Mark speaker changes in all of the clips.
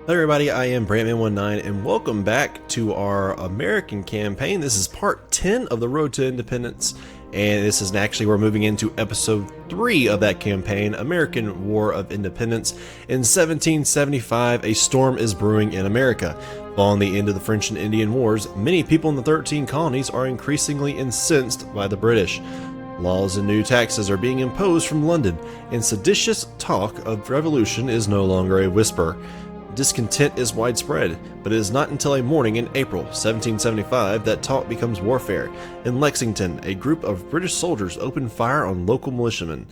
Speaker 1: Hello everybody, I am Brantman19 and welcome back to our American campaign. This is part 10 of the Road to Independence, and this is actually, we're moving into episode 3 of that campaign, American War of Independence. In 1775, a storm is brewing in America. Following the end of the French and Indian Wars, many people in the 13 colonies are increasingly incensed by the British. Laws and new taxes are being imposed from London, and seditious talk of revolution is no longer a whisper. Discontent is widespread, but it is not until a morning in April 1775 that talk becomes warfare. In Lexington, a group of British soldiers opened fire on local militiamen.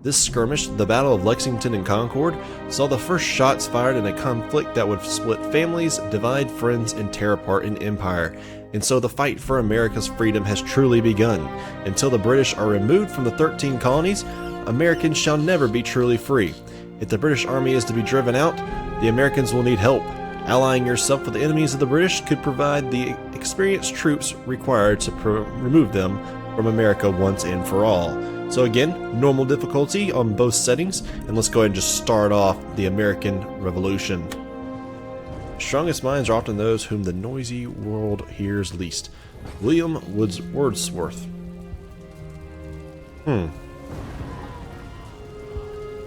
Speaker 1: This skirmish, the Battle of Lexington and Concord, saw the first shots fired in a conflict that would split families, divide friends, and tear apart an empire. And so the fight for America's freedom has truly begun. Until the British are removed from the 13 colonies, Americans shall never be truly free. If the British Army is to be driven out, the Americans will need help. Allying yourself with the enemies of the British could provide the experienced troops required to remove them from America once and for all. So again, normal difficulty on both settings, and let's go ahead and just start off the American Revolution. Strongest minds are often those whom the noisy world hears least. William Wordsworth.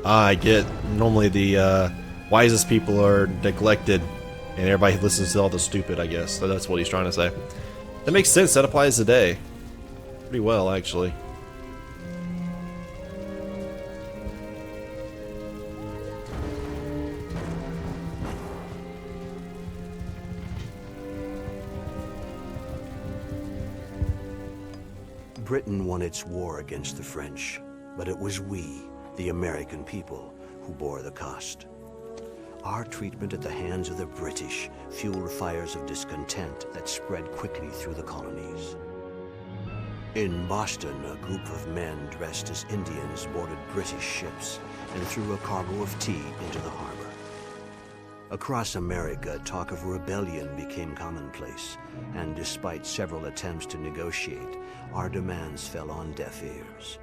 Speaker 1: I get, normally the wisest people are neglected and everybody listens to all the stupid, I guess. So that's what he's trying to say. That makes sense, that applies today. Pretty well, actually.
Speaker 2: Britain won its war against the French, but it was we, the American people, who bore the cost. Our treatment at the hands of the British fueled fires of discontent that spread quickly through the colonies. In Boston, a group of men dressed as Indians boarded British ships and threw a cargo of tea into the harbor. Across America, talk of rebellion became commonplace, and despite several attempts to negotiate, our demands fell on deaf ears.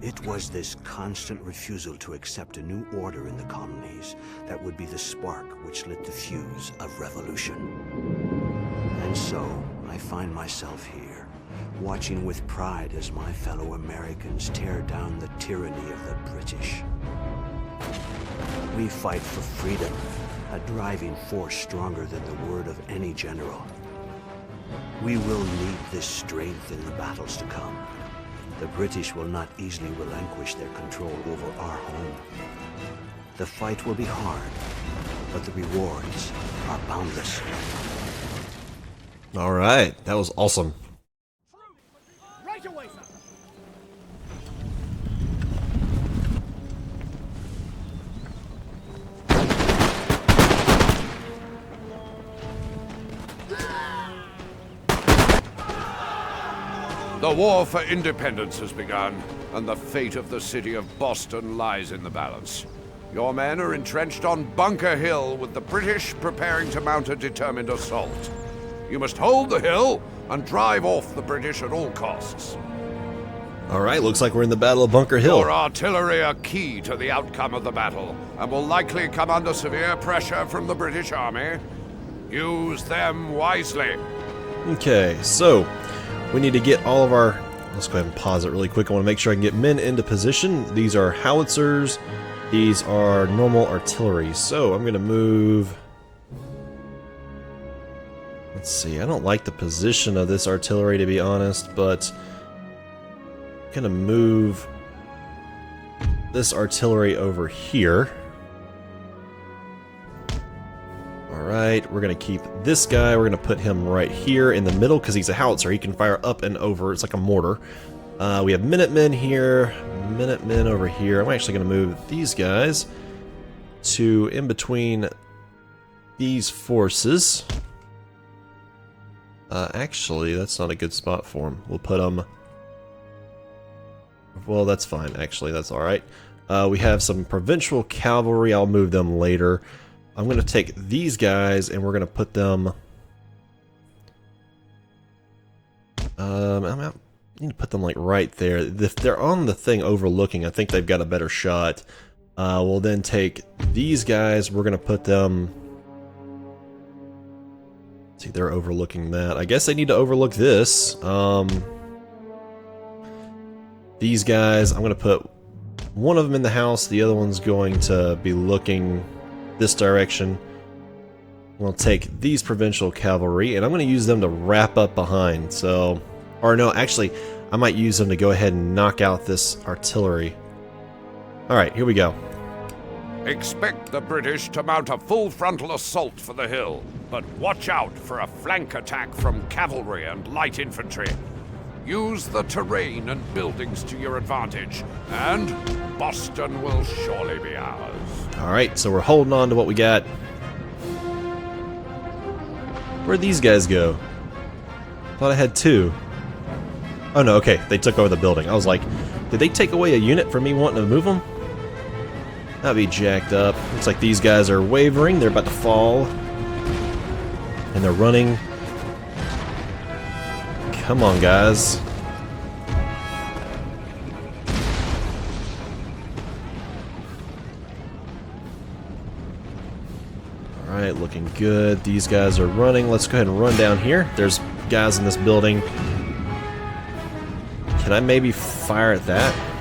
Speaker 2: It was this constant refusal to accept a new order in the colonies that would be the spark which lit the fuse of revolution. And so, I find myself here, watching with pride as my fellow Americans tear down the tyranny of the British. We fight for freedom, a driving force stronger than the word of any general. We will need this strength in the battles to come. The British will not easily relinquish their control over our home. The fight will be hard, but the rewards are boundless.
Speaker 1: All right, that was awesome.
Speaker 3: Right away, sir.
Speaker 4: The war for independence has begun, and the fate of the city of Boston lies in the balance. Your men are entrenched on Bunker Hill, with the British preparing to mount a determined assault. You must hold the hill and drive off the British at all costs.
Speaker 1: Alright, looks like we're in the Battle of Bunker Hill.
Speaker 4: Your artillery are key to the outcome of the battle, and will likely come under severe pressure from the British Army. Use them wisely.
Speaker 1: Okay, so we need to get all of our... Let's go ahead and pause it really quick. I want to make sure I can get men into position. These are howitzers. These are normal artillery. So I'm going to move... Let's see. I don't like the position of this artillery, to be honest, but I'm going to move this artillery over here. Alright, we're going to keep this guy, we're going to put him right here in the middle because he's a howitzer. He can fire up and over, it's like a mortar. We have Minutemen here, Minutemen over here. I'm actually going to move these guys to in between these forces. Actually, that's not a good spot for them. We'll put them... Well, that's fine, actually, that's alright. We have some provincial cavalry, I'll move them later. I'm going to take these guys and we're going to put them... I need to put them like right there. If they're on the thing overlooking, I think they've got a better shot. We'll then take these guys, we're going to put them See, they're overlooking that. I guess they need to overlook this. These guys, I'm going to put one of them in the house. The other one's going to be looking this direction. We'll take these provincial cavalry, and I'm going to use them to wrap up behind. So, or no, actually, I might use them to go ahead and knock out this artillery. Alright, here we go.
Speaker 4: Expect the British to mount a full frontal assault for the hill, but watch out for a flank attack from cavalry and light infantry. Use the terrain and buildings to your advantage, and Boston will surely be ours.
Speaker 1: Alright, so we're holding on to what we got. Where'd these guys go? Thought I had two. Oh no, okay, they took over the building. I was like, did they take away a unit from me wanting to move them? That'd be jacked up. Looks like these guys are wavering. They're about to fall. And they're running. Come on, guys. Alright, looking good. These guys are running. Let's go ahead and run down here. There's guys in this building. Can I maybe fire at that?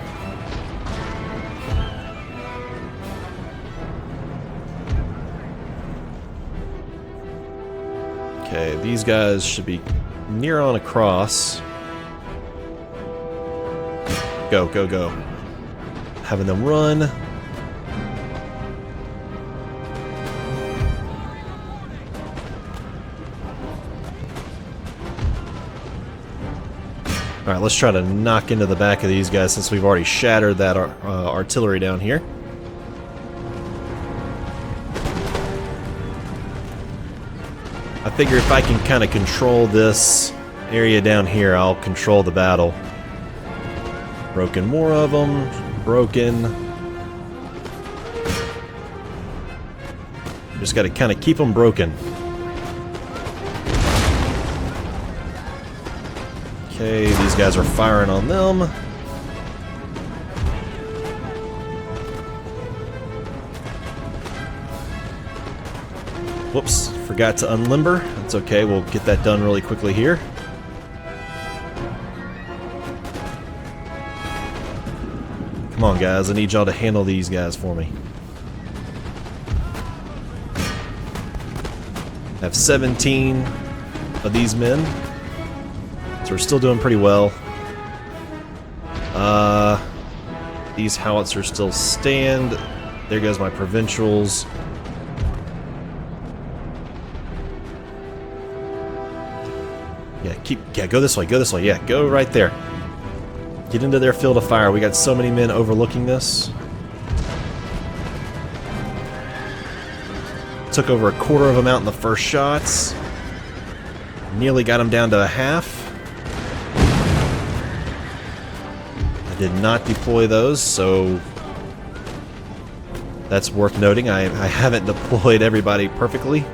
Speaker 1: Okay, these guys should be near on across. Go, go, go. Having them run. Alright, let's try to knock into the back of these guys since we've already shattered that artillery down here. I figure if I can kind of control this area down here, I'll control the battle. Broken more of them. Broken. Just got to kind of keep them broken. Okay, these guys are firing on them. Whoops, forgot to unlimber. That's okay, we'll get that done really quickly here. Come on, guys, I need y'all to handle these guys for me. I have 17 of these men. So we're still doing pretty well. These howitzers still stand. There goes my provincials. Yeah, go this way, go this way. Yeah, go right there. Get into their field of fire. We got so many men overlooking this. Took over a quarter of them out in the first shots. Nearly got them down to a half. I did not deploy those, so that's worth noting. I haven't deployed everybody perfectly.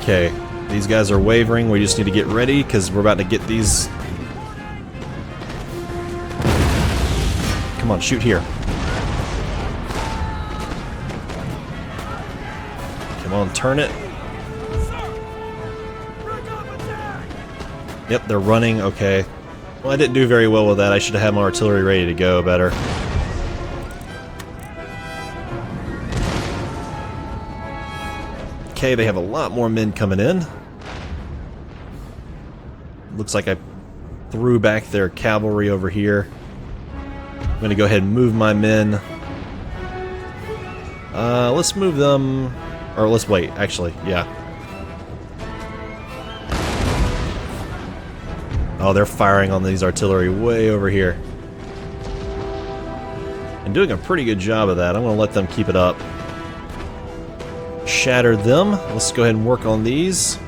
Speaker 1: Okay, these guys are wavering. We just need to get ready because we're about to get these. Come on, shoot here. Come on, turn it. Yep, they're running. Okay. Well, I didn't do very well with that. I should have had my artillery ready to go better. Okay, they have a lot more men coming in. Looks like I threw back their cavalry over here. I'm going to go ahead and move my men. Let's move them... Or let's wait, actually, yeah. Oh, they're firing on these artillery way over here. And doing a pretty good job of that. I'm going to let them keep it up. Shatter them. Let's go ahead and work on these.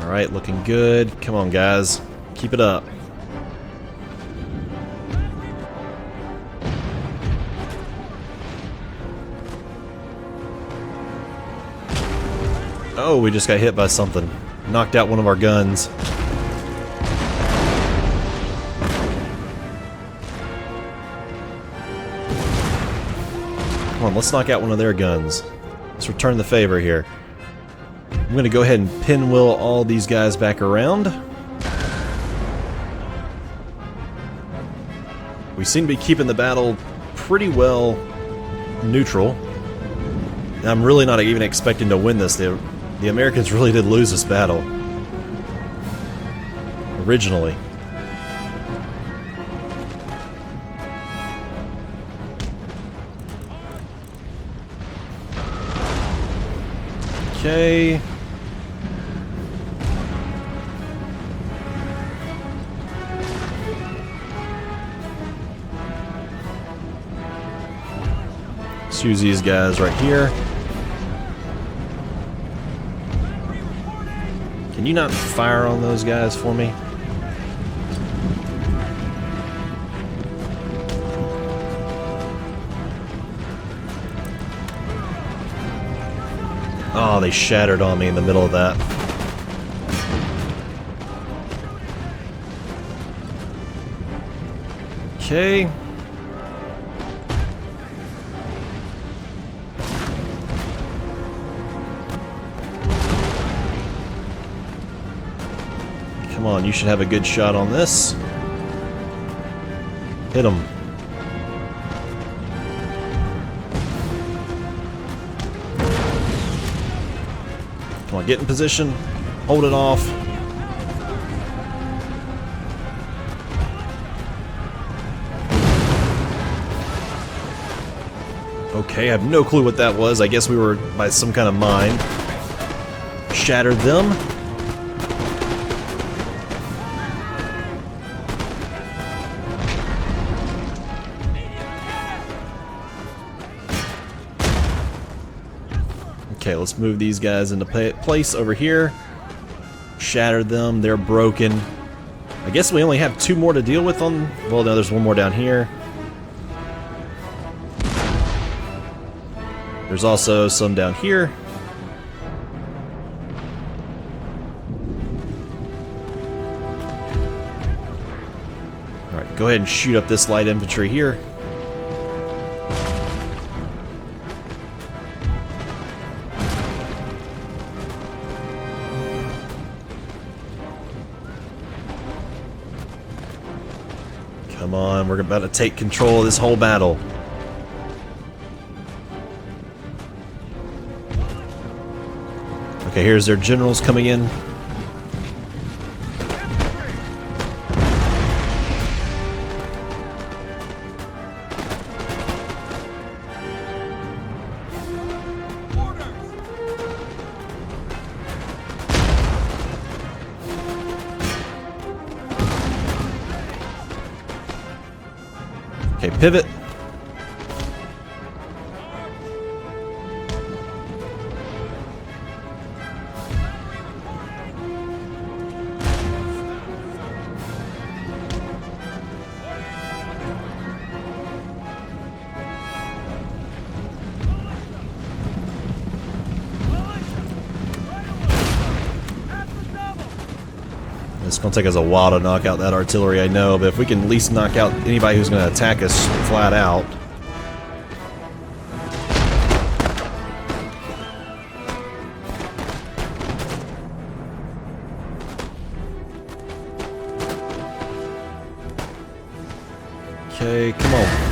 Speaker 1: Alright, looking good. Come on, guys. Keep it up. Oh, we just got hit by something. Knocked out one of our guns. Come on, let's knock out one of their guns. Let's return the favor here. I'm going to go ahead and pinwheel all these guys back around. We seem to be keeping the battle pretty well neutral. I'm really not even expecting to win this. The Americans really did lose this battle. Originally. Okay. Let's use these guys right here. Can you not fire on those guys for me? Oh, they shattered on me in the middle of that. Okay. Come on, you should have a good shot on this. Hit him. Come on, get in position. Hold it off. Okay, I have no clue what that was. I guess we were by some kind of mine. Shattered them. Okay, let's move these guys into place over here. Shattered them. They're broken. I guess we only have 2 more to deal with on... Well, no, there's 1 more down here. There's also some down here. Alright, go ahead and shoot up this light infantry here. Come on, we're about to take control of this whole battle. Okay, here's their generals coming in. Okay, pivot. It's going to take us a while to knock out that artillery, I know, but if we can at least knock out anybody who's going to attack us flat out. Okay, come on.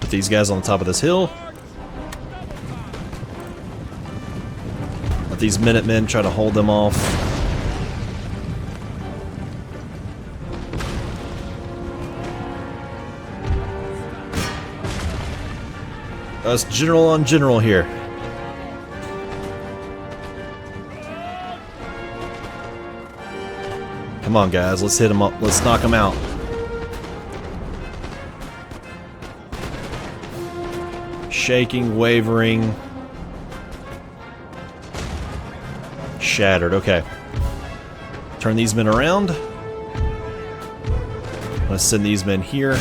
Speaker 1: These guys on the top of this hill. Let these Minutemen try to hold them off. Us general on general here. Come on, guys, let's hit them up. Let's knock them out. Shaking, wavering. Shattered, okay. Turn these men around. gonna send these men here.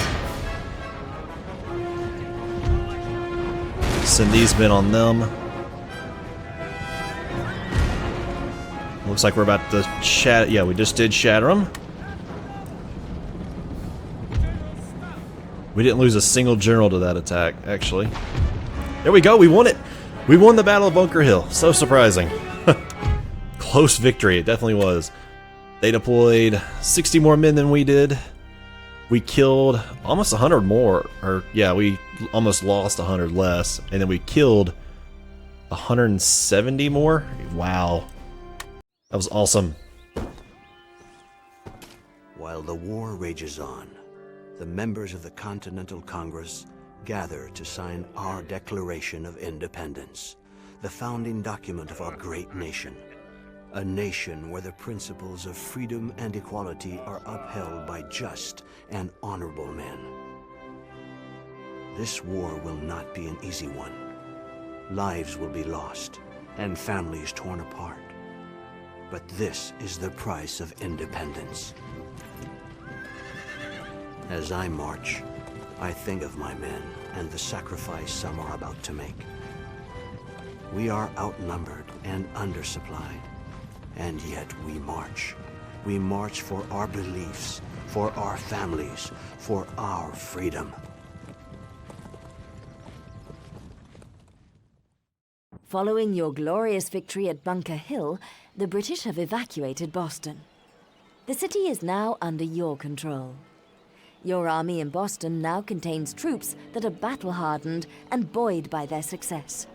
Speaker 1: Send these men on them. Looks like we're about to shatter. Yeah, we just did shatter them. We didn't lose a single general to that attack, actually. There we go, we won it! We won the Battle of Bunker Hill. So surprising. Close victory, it definitely was. They deployed 60 more men than we did. We killed almost 100 more. Or, yeah, we almost lost 100 less. And then we killed 170 more. Wow. That was awesome.
Speaker 2: While the war rages on, the members of the Continental Congress gather to sign our Declaration of Independence, the founding document of our great nation. A nation where the principles of freedom and equality are upheld by just and honorable men. This war will not be an easy one. Lives will be lost and families torn apart. But this is the price of independence. As I march, I think of my men and the sacrifice some are about to make. We are outnumbered and undersupplied, and yet we march. We march for our beliefs, for our families, for our freedom.
Speaker 5: Following your glorious victory at Bunker Hill, the British have evacuated Boston. The city is now under your control. Your army in Boston now contains troops that are battle-hardened and buoyed by their success.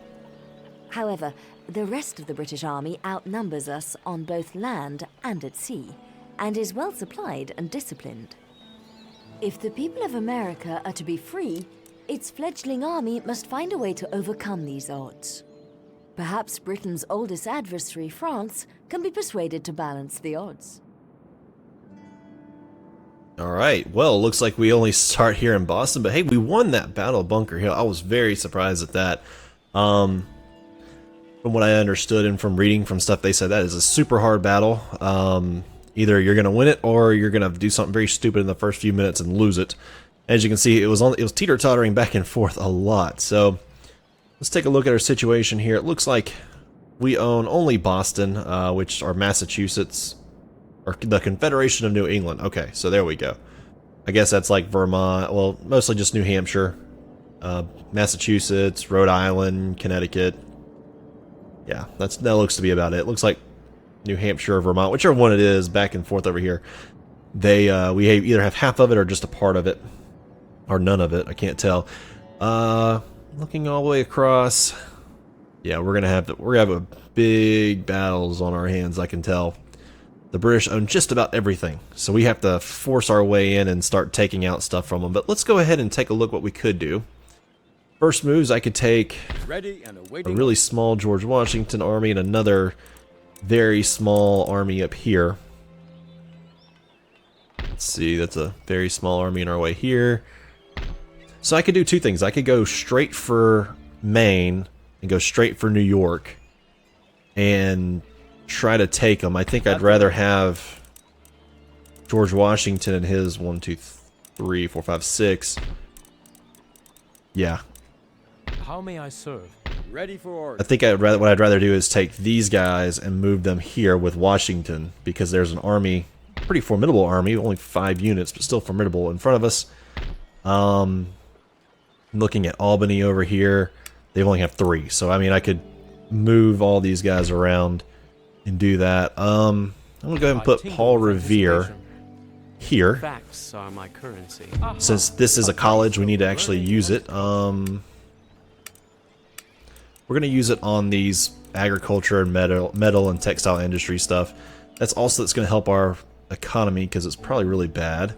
Speaker 5: However, the rest of the British army outnumbers us on both land and at sea, and is well supplied and disciplined. If the people of America are to be free, its fledgling army must find a way to overcome these odds. Perhaps Britain's oldest adversary, France, can be persuaded to balance the odds.
Speaker 1: Alright, well, it looks like we only start here in Boston, but hey, we won that Battle of Bunker Hill. I was very surprised at that. From what I understood and from reading from stuff they said, that is a super hard battle. Either you're going to win it or you're going to do something very stupid in the first few minutes and lose it. As you can see, it was teeter-tottering back and forth a lot. So let's take a look at our situation here. It looks like we own only Boston, which are Massachusetts, or the Confederation of New England. Okay, so there we go. I guess that's like Vermont, well, mostly just New Hampshire, Massachusetts, Rhode Island, Connecticut. Yeah, that looks to be about it. It looks like New Hampshire or Vermont, whichever one it is, back and forth over here. We either have half of it or just a part of it, or none of it. I can't tell. Looking all the way across, yeah, we're gonna have a big battles on our hands. I can tell. The British own just about everything, so we have to force our way in and start taking out stuff from them. But let's go ahead and take a look what we could do. First moves, I could take a really small George Washington army and another very small army up here. Let's see, that's a very small army in our way here. So I could do two things. I could go straight for Maine and go straight for New York and try to take them. I think I'd rather have George Washington and his 1, 2, 3, 4, 5, 6. Yeah.
Speaker 6: How may I serve? Ready for order.
Speaker 1: I think what I'd rather do is take these guys and move them here with Washington, because there's an army, pretty formidable army, only 5 units, but still formidable in front of us. Looking at Albany over here, they only have 3, so I mean I could move all these guys around and do that. I'm gonna go ahead and put Paul Revere here.
Speaker 6: Facts are my currency.
Speaker 1: Since this is a college, we need to actually use it. We're gonna use it on these agriculture and metal and textile industry stuff. That's gonna help our economy because it's probably really bad.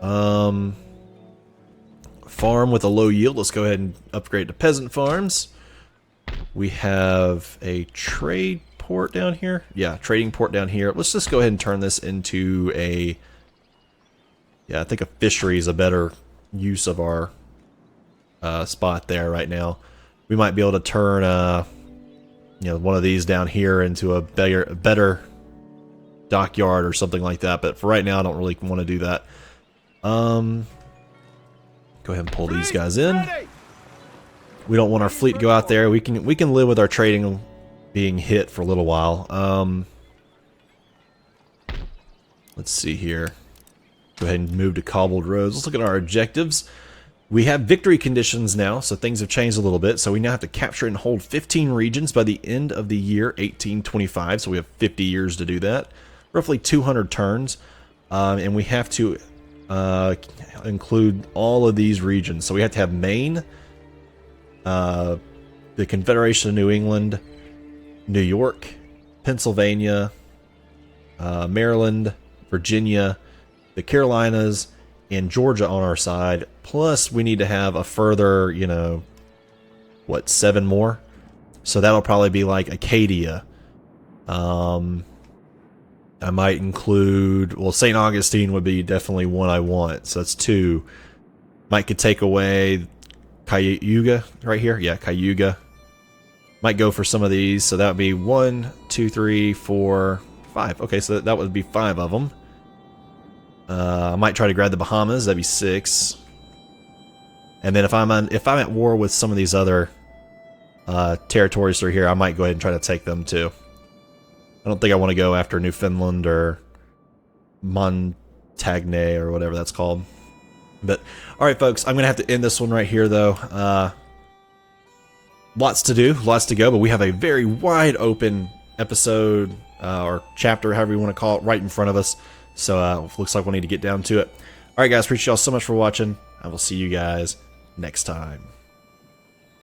Speaker 1: Farm with a low yield. Let's go ahead and upgrade to peasant farms. We have a trade port down here. Yeah, trading port down here. Let's just go ahead and turn this into a... Yeah, I think a fishery is a better use of our spot there right now. We might be able to turn one of these down here into a better dockyard or something like that, but for right now I don't really want to do that. Go ahead and pull these guys in. We don't want our fleet to go out there. We can live with our trading being hit for a little while. Let's see here. Go ahead and move to cobbled roads. Let's look at our objectives. We have victory conditions now, so things have changed a little bit. So we now have to capture and hold 15 regions by the end of the year 1825. So we have 50 years to do that. Roughly 200 turns. And we have to include all of these regions. So we have to have Maine, the Confederation of New England, New York, Pennsylvania, Maryland, Virginia, the Carolinas, and Georgia on our side. Plus, we need to have a further, you know, what, 7 more? So that'll probably be like Acadia. I might include, well, St. Augustine would be definitely one I want. So that's 2. Might could take away Cayuga right here. Yeah, Cayuga. Might go for some of these. So that would be 1, 2, 3, 4, 5. Okay, so that would be 5 of them. I might try to grab the Bahamas. That'd be 6. And then if I'm at war with some of these other territories through here, I might go ahead and try to take them too. I don't think I want to go after Newfoundland or Montagne or whatever that's called. But all right, folks, I'm gonna have to end this one right here, though. Lots to do, lots to go, but we have a very wide open episode or chapter, however you want to call it, right in front of us. So looks like we'll need to get down to it. All right, guys, appreciate y'all so much for watching. I will see you guys next time.